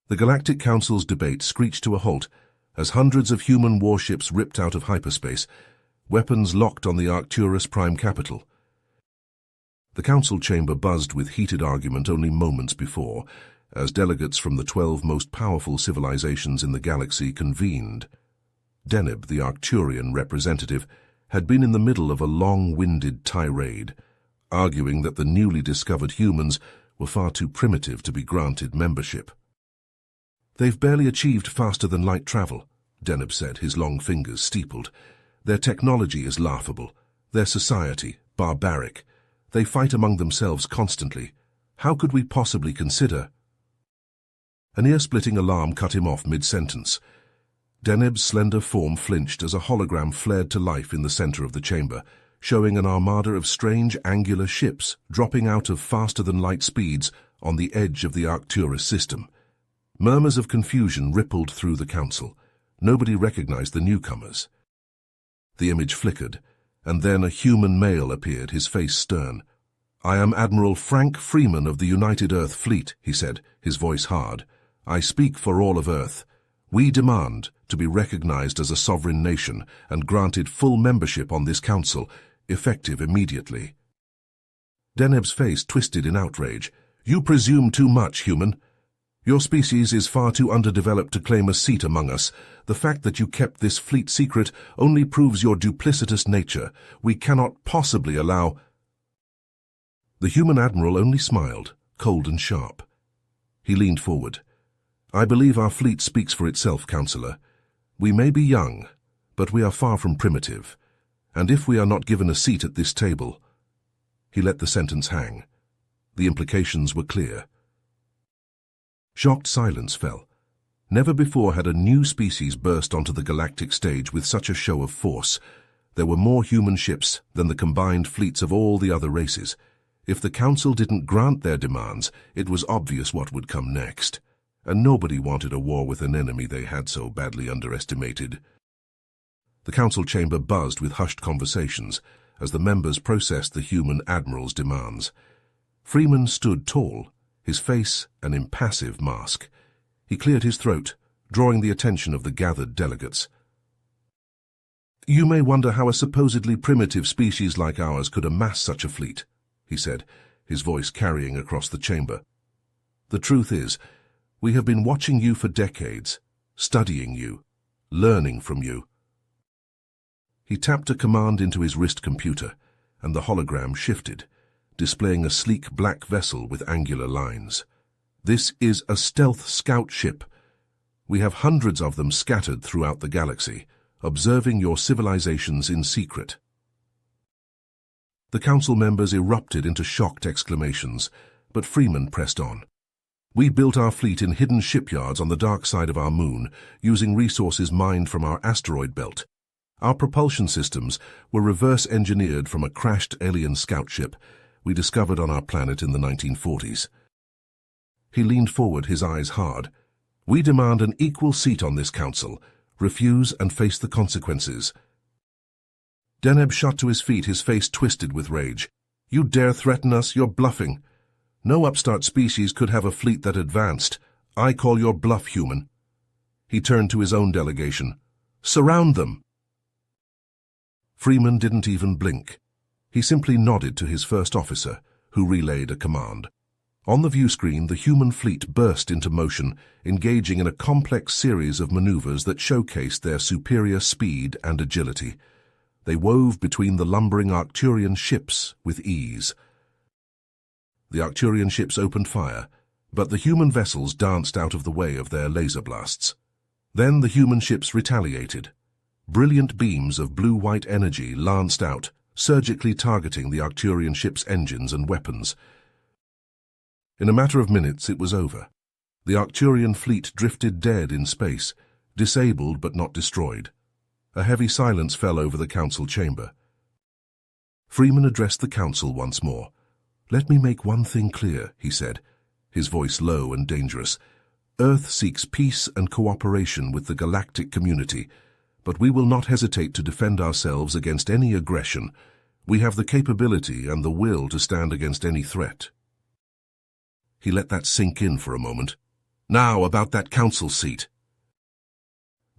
The Galactic Council's debate screeched to a halt as hundreds of human warships ripped out of hyperspace, weapons locked on the Arcturus prime capital. The council chamber buzzed with heated argument only moments before, as delegates from the 12 most powerful civilizations in the galaxy convened. Deneb, the Arcturian representative, had been in the middle of a long-winded tirade, arguing that the newly discovered humans were far too primitive to be granted membership. "They've barely achieved faster-than-light travel," Deneb said, his long fingers steepled. "Their technology is laughable. Their society, barbaric. They fight among themselves constantly. How could we possibly consider—" An ear-splitting alarm cut him off mid-sentence. Deneb's slender form flinched as a hologram flared to life in the center of the chamber, showing an armada of strange angular ships dropping out of faster-than-light speeds on the edge of the Arcturus system. Murmurs of confusion rippled through the council. Nobody recognized the newcomers. The image flickered, and then a human male appeared, his face stern. "I am Admiral Frank Freeman of the United Earth Fleet," he said, his voice hard. "I speak for all of Earth. We demand to be recognized as a sovereign nation and granted full membership on this council, effective immediately." Deneb's face twisted in outrage. "You presume too much, human. Your species is far too underdeveloped to claim a seat among us. The fact that you kept this fleet secret only proves your duplicitous nature. We cannot possibly allow—" The human admiral only smiled, cold and sharp. He leaned forward. "I believe our fleet speaks for itself, Counselor. We may be young, but we are far from primitive. And if we are not given a seat at this table—" He let the sentence hang. The implications were clear. Shocked silence fell. Never before had a new species burst onto the galactic stage with such a show of force. There were more human ships than the combined fleets of all the other races. If the Council didn't grant their demands, it was obvious what would come next. And nobody wanted a war with an enemy they had so badly underestimated. The Council chamber buzzed with hushed conversations as the members processed the human admiral's demands. Freeman stood tall, his face an impassive mask. He cleared his throat, drawing the attention of the gathered delegates. "You may wonder how a supposedly primitive species like ours could amass such a fleet," he said, his voice carrying across the chamber. "The truth is, we have been watching you for decades, studying you, learning from you." He tapped a command into his wrist computer, and the hologram shifted, displaying a sleek black vessel with angular lines. "This is a stealth scout ship. We have hundreds of them scattered throughout the galaxy, observing your civilizations in secret." The council members erupted into shocked exclamations, but Freeman pressed on. "We built our fleet in hidden shipyards on the dark side of our moon, using resources mined from our asteroid belt. Our propulsion systems were reverse-engineered from a crashed alien scout ship we discovered on our planet in the 1940s. He leaned forward, his eyes hard. "We demand an equal seat on this council. Refuse and face the consequences." Deneb shot to his feet, his face twisted with rage. "You dare threaten us? You're bluffing. No upstart species could have a fleet that advanced. I call your bluff, human." He turned to his own delegation. "Surround them." Freeman didn't even blink. He simply nodded to his first officer, who relayed a command. On the view screen, the human fleet burst into motion, engaging in a complex series of maneuvers that showcased their superior speed and agility. They wove between the lumbering Arcturian ships with ease. The Arcturian ships opened fire, but the human vessels danced out of the way of their laser blasts. Then the human ships retaliated. Brilliant beams of blue-white energy lanced out, surgically targeting the Arcturian ship's engines and weapons. In a matter of minutes, it was over. The Arcturian fleet drifted dead in space, disabled but not destroyed. A heavy silence fell over the council chamber. Freeman addressed the council once more. "Let me make one thing clear," he said, his voice low and dangerous. "Earth seeks peace and cooperation with the galactic community, but we will not hesitate to defend ourselves against any aggression. We have the capability and the will to stand against any threat." He let that sink in for a moment. Now, about that council seat.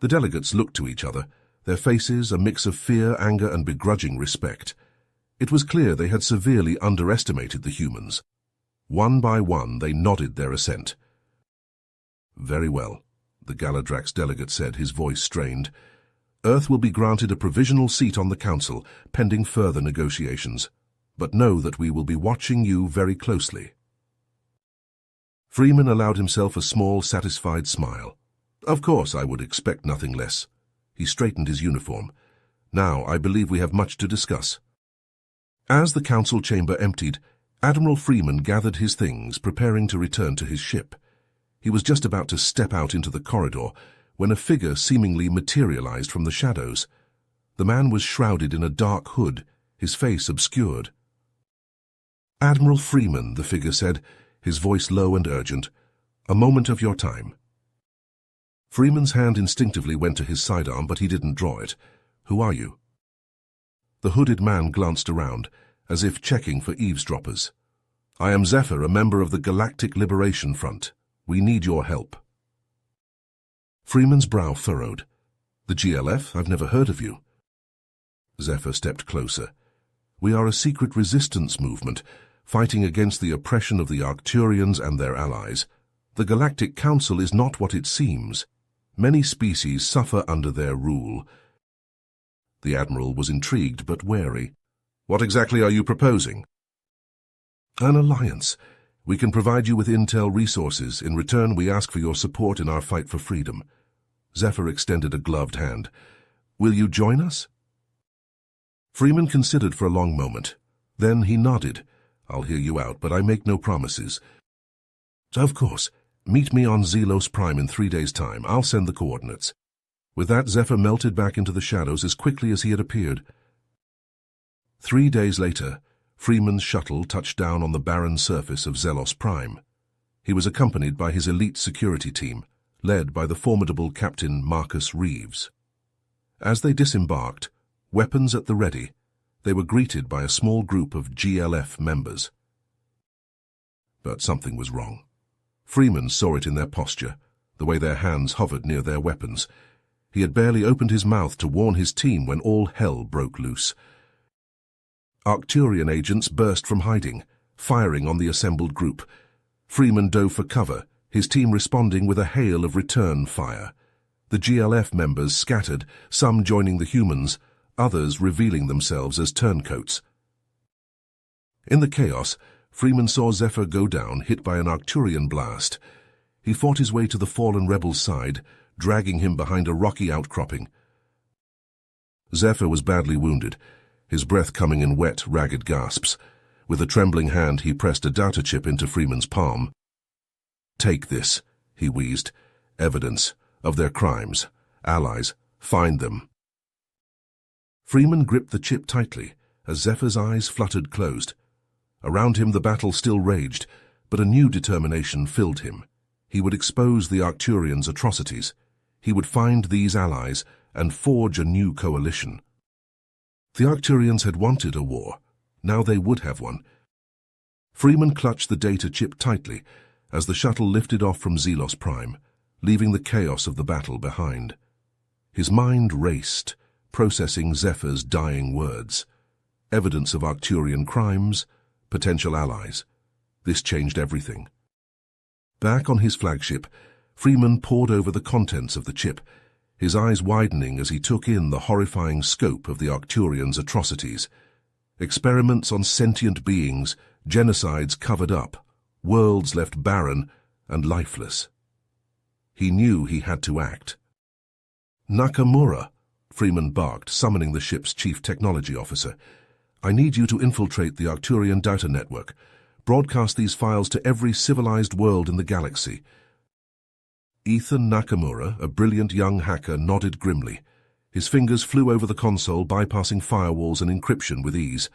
The delegates looked to each other, their faces a mix of fear, anger, and begrudging respect. It was clear they had severely underestimated the humans. One by one, they nodded their assent. Very well, the Galadrax delegate said, his voice strained. Earth will be granted a provisional seat on the council, pending further negotiations. But know that we will be watching you very closely. Freeman allowed himself a small, satisfied smile. Of course, I would expect nothing less. He straightened his uniform. Now, I believe we have much to discuss. As the council chamber emptied, Admiral Freeman gathered his things, preparing to return to his ship. He was just about to step out into the corridor when a figure seemingly materialized from the shadows. The man was shrouded in a dark hood, his face obscured. Admiral Freeman, the figure said, his voice low and urgent. A moment of your time. Freeman's hand instinctively went to his sidearm, but he didn't draw it. Who are you? The hooded man glanced around, as if checking for eavesdroppers. I am Zephyr, a member of the Galactic Liberation Front. We need your help. Freeman's brow furrowed. The GLF? I've never heard of you. Zephyr stepped closer. We are a secret resistance movement, fighting against the oppression of the Arcturians and their allies. The Galactic Council is not what it seems. Many species suffer under their rule. The Admiral was intrigued but wary. What exactly are you proposing? An alliance. We can provide you with intel resources. In return, we ask for your support in our fight for freedom. Zephyr extended a gloved hand. Will you join us? Freeman considered for a long moment. Then he nodded. I'll hear you out, but I make no promises. Of course. Meet me on Zelos Prime in 3 days' time. I'll send the coordinates. With that, Zephyr melted back into the shadows as quickly as he had appeared. 3 days later, Freeman's shuttle touched down on the barren surface of Zelos Prime. He was accompanied by his elite security team, led by the formidable Captain Marcus Reeves. As they disembarked, weapons at the ready, they were greeted by a small group of GLF members. But something was wrong. Freeman saw it in their posture, the way their hands hovered near their weapons. He had barely opened his mouth to warn his team when all hell broke loose. Arcturian agents burst from hiding, firing on the assembled group. Freeman dove for cover, his team responding with a hail of return fire. The GLF members scattered, some joining the humans, others revealing themselves as turncoats. In the chaos, Freeman saw Zephyr go down, hit by an Arcturian blast. He fought his way to the fallen rebel's side, dragging him behind a rocky outcropping. Zephyr was badly wounded, his breath coming in wet, ragged gasps. With a trembling hand, he pressed a data chip into Freeman's palm. Take this, he wheezed. Evidence of their crimes. Allies. Find them. Freeman gripped the chip tightly as Zephyr's eyes fluttered closed. Around him the battle still raged, but a new determination filled him. He would expose the Arcturians' atrocities. He would find these allies and forge a new coalition. The Arcturians had wanted a war. Now they would have one. Freeman clutched the data chip tightly as the shuttle lifted off from Zelos Prime, leaving the chaos of the battle behind. His mind raced, processing Zephyr's dying words. Evidence of Arcturian crimes, potential allies. This changed everything. Back on his flagship, Freeman pored over the contents of the chip, his eyes widening as he took in the horrifying scope of the Arcturians' atrocities. Experiments on sentient beings, genocides covered up, worlds left barren and lifeless. He knew he had to act. Nakamura, Freeman barked, summoning the ship's chief technology officer. I need you to infiltrate the Arcturian data network. Broadcast these files to every civilized world in the galaxy. Ethan Nakamura, a brilliant young hacker, nodded grimly. His fingers flew over the console, bypassing firewalls and encryption with ease.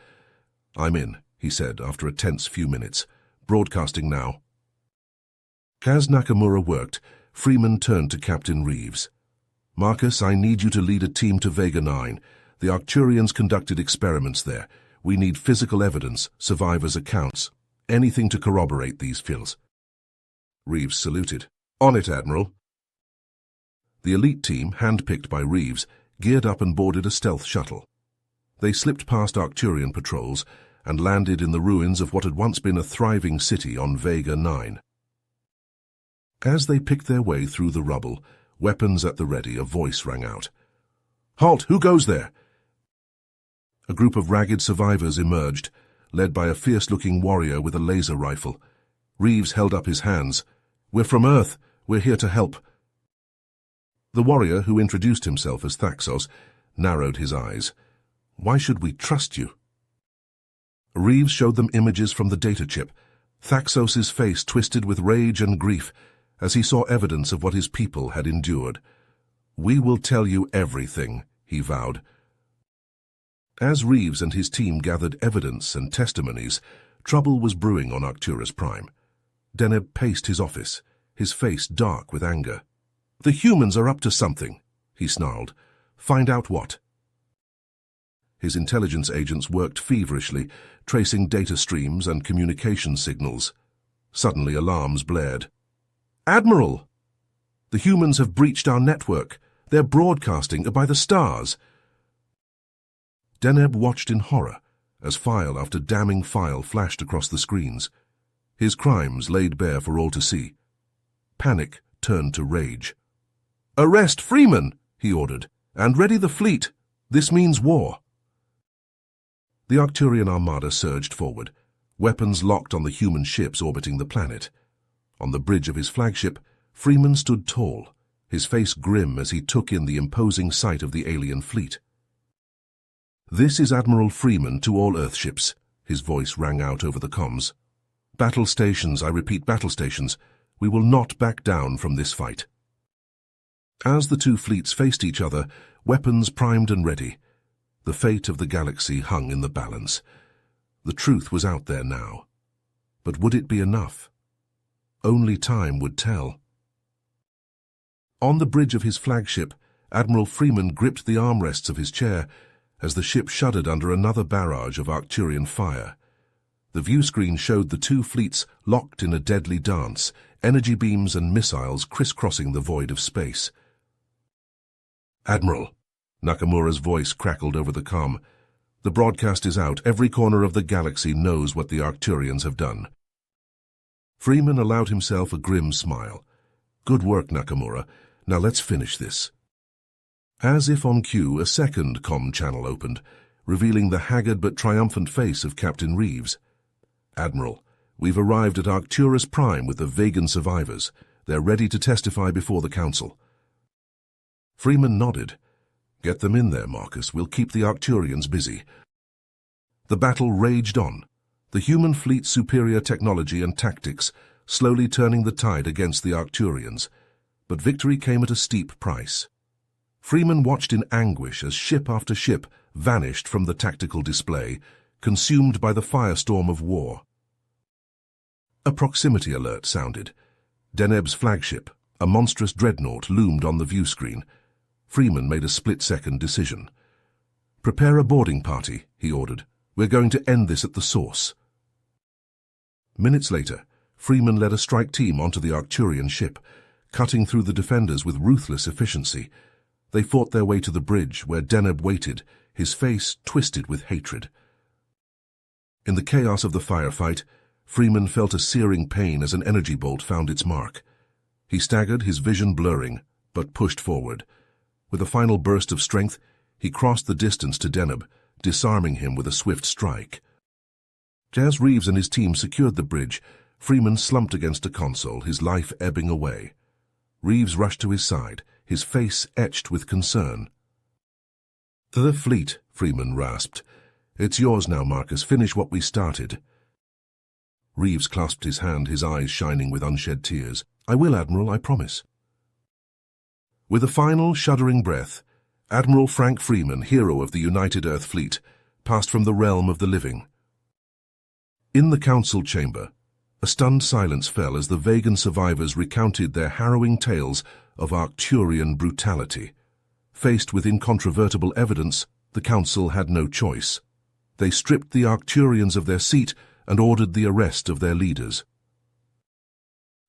I'm in, he said after a tense few minutes. Broadcasting now. As Nakamura worked, Freeman turned to Captain Reeves. Marcus, I need you to lead a team to Vega 9. The Arcturians conducted experiments there. We need physical evidence, survivors' accounts, anything to corroborate these fills. Reeves saluted. On it, Admiral. The elite team, handpicked by Reeves, geared up and boarded a stealth shuttle. They slipped past Arcturian patrols and landed in the ruins of what had once been a thriving city on Vega 9. As they picked their way through the rubble, weapons at the ready, a voice rang out. "Halt! Who goes there?" A group of ragged survivors emerged, led by a fierce-looking warrior with a laser rifle. Reeves held up his hands. "We're from Earth. We're here to help." The warrior, who introduced himself as Thaxos, narrowed his eyes. "Why should we trust you?" Reeves showed them images from the data chip. Thaxos's face twisted with rage and grief as he saw evidence of what his people had endured. "We will tell you everything," he vowed. As Reeves and his team gathered evidence and testimonies, trouble was brewing on Arcturus Prime. Deneb paced his office, his face dark with anger. "The humans are up to something," he snarled. "Find out what." His intelligence agents worked feverishly, tracing data streams and communication signals. Suddenly alarms blared. "Admiral! The humans have breached our network. They're broadcasting by the stars." Deneb watched in horror as file after damning file flashed across the screens. His crimes laid bare for all to see. Panic turned to rage. "Arrest Freeman," he ordered, "and ready the fleet. This means war." The Arcturian armada surged forward, weapons locked on the human ships orbiting the planet. On the bridge of his flagship, Freeman stood tall, his face grim as he took in the imposing sight of the alien fleet. "This is Admiral Freeman to all Earthships," his voice rang out over the comms. "Battle stations, I repeat, battle stations. We will not back down from this fight." As the two fleets faced each other, weapons primed and ready, the fate of the galaxy hung in the balance. The truth was out there now. But would it be enough? Only time would tell. On the bridge of his flagship, Admiral Freeman gripped the armrests of his chair as the ship shuddered under another barrage of Arcturian fire. The viewscreen showed the two fleets locked in a deadly dance, energy beams and missiles crisscrossing the void of space. "Admiral," Nakamura's voice crackled over the comm. "The broadcast is out. Every corner of the galaxy knows what the Arcturians have done." Freeman allowed himself a grim smile. "Good work, Nakamura. Now let's finish this." As if on cue, a second comm channel opened, revealing the haggard but triumphant face of Captain Reeves. "Admiral, we've arrived at Arcturus Prime with the Vegan survivors. They're ready to testify before the Council." Freeman nodded. "Get them in there, Marcus. We'll keep the Arcturians busy." The battle raged on, the human fleet's superior technology and tactics slowly turning the tide against the Arcturians. But victory came at a steep price. Freeman watched in anguish as ship after ship vanished from the tactical display, consumed by the firestorm of war. A proximity alert sounded. Deneb's flagship, a monstrous dreadnought, loomed on the viewscreen. Freeman made a split-second decision. "Prepare a boarding party," he ordered. "We're going to end this at the source." Minutes later, Freeman led a strike team onto the Arcturian ship, cutting through the defenders with ruthless efficiency. They fought their way to the bridge, where Deneb waited, his face twisted with hatred. In the chaos of the firefight, Freeman felt a searing pain as an energy bolt found its mark. He staggered, his vision blurring, but pushed forward. With a final burst of strength, he crossed the distance to Deneb, disarming him with a swift strike. As Reeves and his team secured the bridge, Freeman slumped against a console, his life ebbing away. Reeves rushed to his side, his face etched with concern. "The fleet," Freeman rasped. "It's yours now, Marcus. Finish what we started." Reeves clasped his hand, his eyes shining with unshed tears. "I will, Admiral, I promise." With a final, shuddering breath, Admiral Frank Freeman, hero of the United Earth Fleet, passed from the realm of the living. In the council chamber, a stunned silence fell as the Vegan survivors recounted their harrowing tales of Arcturian brutality. Faced with incontrovertible evidence, the council had no choice. They stripped the Arcturians of their seat and ordered the arrest of their leaders.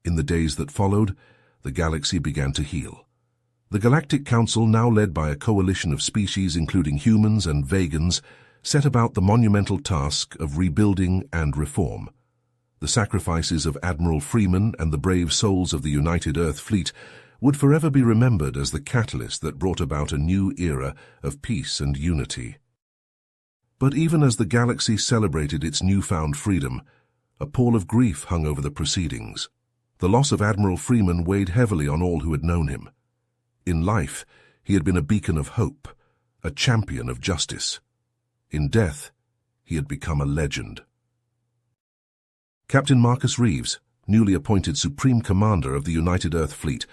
In the days that followed, the galaxy began to heal. The Galactic Council, now led by a coalition of species including humans and vegans, set about the monumental task of rebuilding and reform. The sacrifices of Admiral Freeman and the brave souls of the United Earth Fleet would forever be remembered as the catalyst that brought about a new era of peace and unity. But even as the galaxy celebrated its newfound freedom, a pall of grief hung over the proceedings. The loss of Admiral Freeman weighed heavily on all who had known him. In life, he had been a beacon of hope, a champion of justice. In death, he had become a legend. Captain Marcus Reeves, newly appointed Supreme Commander of the United Earth Fleet,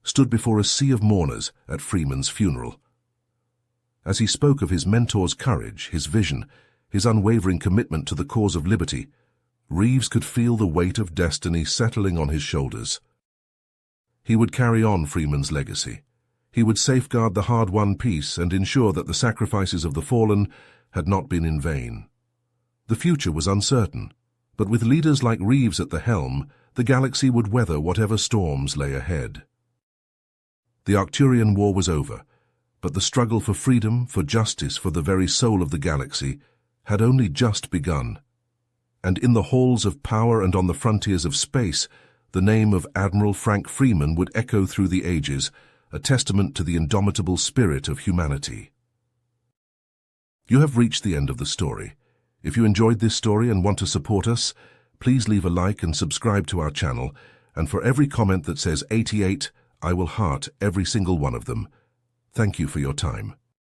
stood before a sea of mourners at Freeman's funeral. As he spoke of his mentor's courage, his vision, his unwavering commitment to the cause of liberty, Reeves could feel the weight of destiny settling on his shoulders. He would carry on Freeman's legacy. He would safeguard the hard-won peace and ensure that the sacrifices of the fallen had not been in vain. The future was uncertain, but with leaders like Reeves at the helm, the galaxy would weather whatever storms lay ahead. The Arcturian War was over, but the struggle for freedom, for justice, for the very soul of the galaxy, had only just begun. And in the halls of power and on the frontiers of space, the name of Admiral Frank Freeman would echo through the ages, a testament to the indomitable spirit of humanity. You have reached the end of the story. If you enjoyed this story and want to support us, please leave a like and subscribe to our channel, and for every comment that says 88, I will heart every single one of them. Thank you for your time.